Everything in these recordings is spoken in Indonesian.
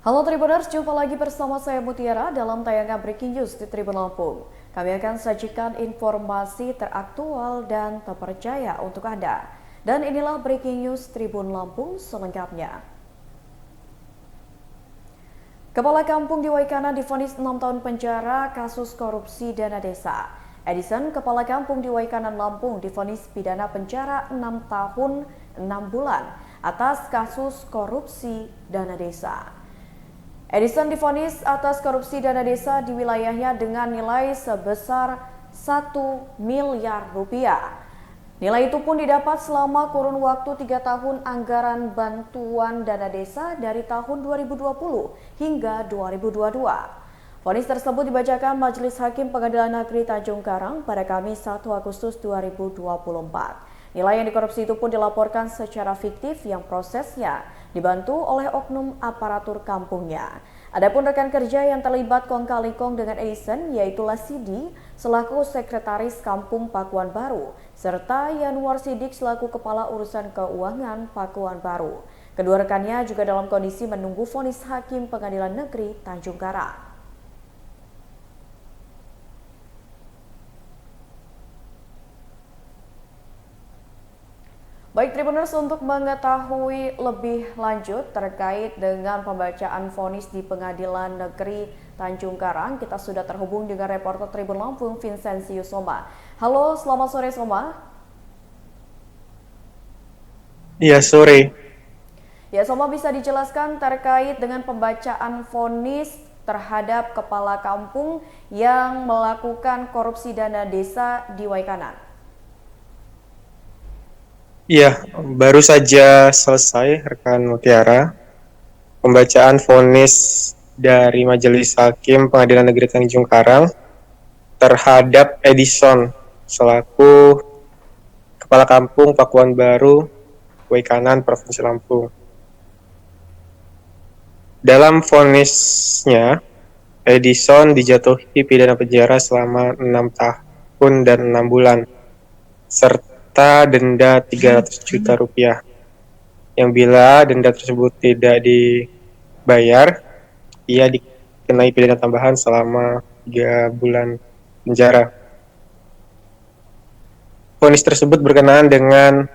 Halo Tribuners, jumpa lagi bersama saya Mutiara dalam tayangan Breaking News di Tribun Lampung. Kami akan sajikan informasi teraktual dan terpercaya untuk Anda. Dan inilah Breaking News Tribun Lampung selengkapnya. Kepala kampung di Waikana divonis 6 tahun penjara kasus korupsi dana desa. Edison, kepala kampung di Waikana Lampung, divonis pidana penjara 6 tahun 6 bulan atas kasus korupsi dana desa. Edison divonis atas korupsi dana desa di wilayahnya dengan nilai sebesar 1 miliar rupiah. Nilai itu pun didapat selama kurun waktu 3 tahun anggaran bantuan dana desa dari tahun 2020 hingga 2022. Vonis tersebut dibacakan Majelis Hakim Pengadilan Negeri Tanjung Karang pada Kamis 1 Agustus 2024. Nilai yang dikorupsi itu pun dilaporkan secara fiktif yang prosesnya dibantu oleh oknum aparatur kampungnya. Adapun rekan kerja yang terlibat kong kali kong dengan Edison yaitu Lasidi selaku sekretaris kampung Pakuan Baru serta Yanuar Sidik selaku kepala urusan keuangan Pakuan Baru. Kedua rekannya juga dalam kondisi menunggu vonis Hakim Pengadilan Negeri Tanjung Karang. Baik Tribuners, untuk mengetahui lebih lanjut terkait dengan pembacaan vonis di Pengadilan Negeri Tanjung Karang, kita sudah terhubung dengan reporter Tribun Lampung Vincenzius Soma. Halo, selamat sore Soma. Iya, sore. Ya, Soma bisa dijelaskan terkait dengan pembacaan vonis terhadap kepala kampung yang melakukan korupsi dana desa di Waikanan. Iya, baru saja selesai rekan Mutiara pembacaan vonis dari Majelis Hakim Pengadilan Negeri Tanjung Karang terhadap Edison selaku Kepala Kampung Pakuan Baru, Waikanan, Provinsi Lampung. Dalam vonisnya, Edison dijatuhi pidana penjara selama 6 tahun dan 6 bulan serta denda 300 juta rupiah. Yang bila denda tersebut tidak dibayar, ia dikenai pidana tambahan selama 3 bulan penjara. Vonis tersebut berkenaan dengan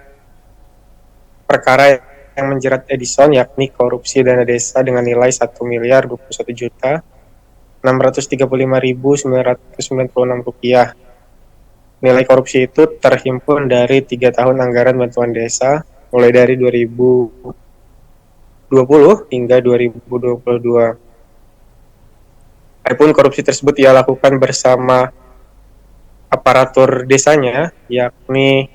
perkara yang menjerat Edison, yakni korupsi dana desa dengan nilai 1 miliar 21 juta 635.996 rupiah. Nilai korupsi itu terhimpun dari 3 tahun anggaran bantuan desa, mulai dari 2020 hingga 2022. Adapun korupsi tersebut ia lakukan bersama aparatur desanya, yakni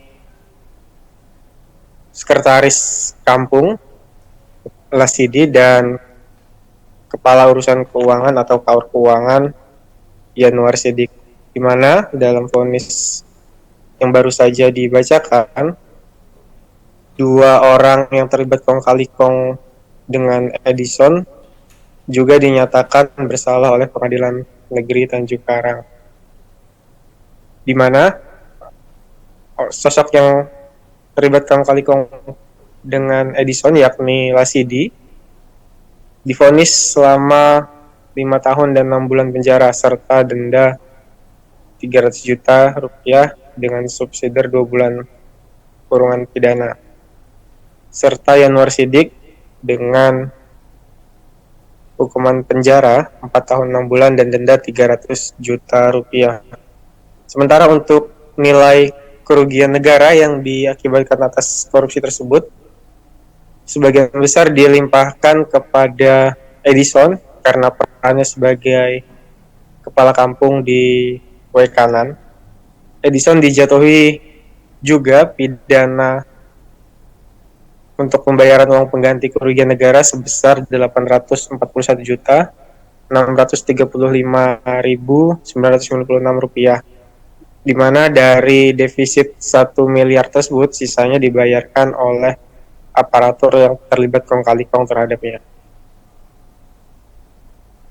sekretaris kampung, Lasidi, dan kepala urusan keuangan atau kaur keuangan, Yanuar Sidik, di mana dalam vonis yang baru saja dibacakan, 2 orang yang terlibat kong kali kong dengan Edison juga dinyatakan bersalah oleh Pengadilan Negeri Tanjung Karang, di mana sosok yang terlibat kong kali kong dengan Edison, yakni Lasidi, divonis selama 5 tahun dan 6 bulan penjara serta denda 300 juta rupiah dengan subsidi 2 bulan kurungan pidana, serta Yanuar Sidik dengan hukuman penjara 4 tahun 6 bulan dan denda 300 juta rupiah. Sementara untuk nilai kerugian negara yang diakibatkan atas korupsi tersebut, sebagian besar dilimpahkan kepada Edison karena perannya sebagai kepala kampung di Waikanan. Edison dijatuhi juga pidana untuk pembayaran uang pengganti kerugian negara sebesar 841 juta 635.996 rupiah, di mana dari defisit 1 miliar tersebut sisanya dibayarkan oleh aparatur yang terlibat kong kali kong terhadapnya.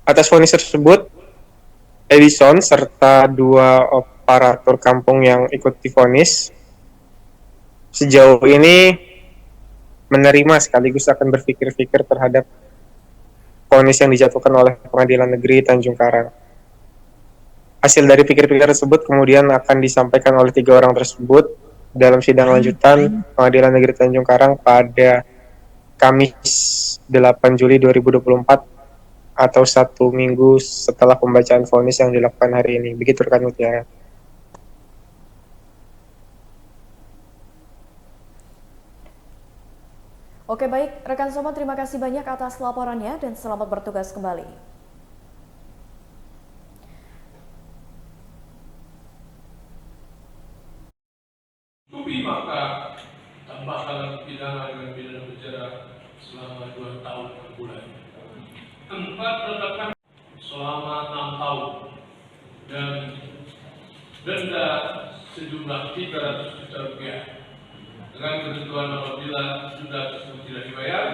Atas vonis tersebut, Edison serta 2 aparatur kampung yang ikut divonis sejauh ini menerima sekaligus akan berpikir-pikir terhadap vonis yang dijatuhkan oleh Pengadilan Negeri Tanjung Karang. Hasil dari pikir-pikir tersebut kemudian akan disampaikan oleh 3 orang tersebut dalam sidang lanjutan Pengadilan Negeri Tanjung Karang pada Kamis 8 Juli 2024 atau 1 minggu setelah pembacaan vonis yang dilakukan hari ini. Begitu rekan Mutiara. Oke baik, rekan Soma terima kasih banyak atas laporannya dan selamat bertugas kembali. Tupi maka tambahkan pidana dengan pidana penjara selama 2 tahun 6 bulan. 4 tetapkan selama 6 tahun dan denda sejumlah 300 juta rupiah dengan ketentuan apabila sudah tersebut tidak dibayar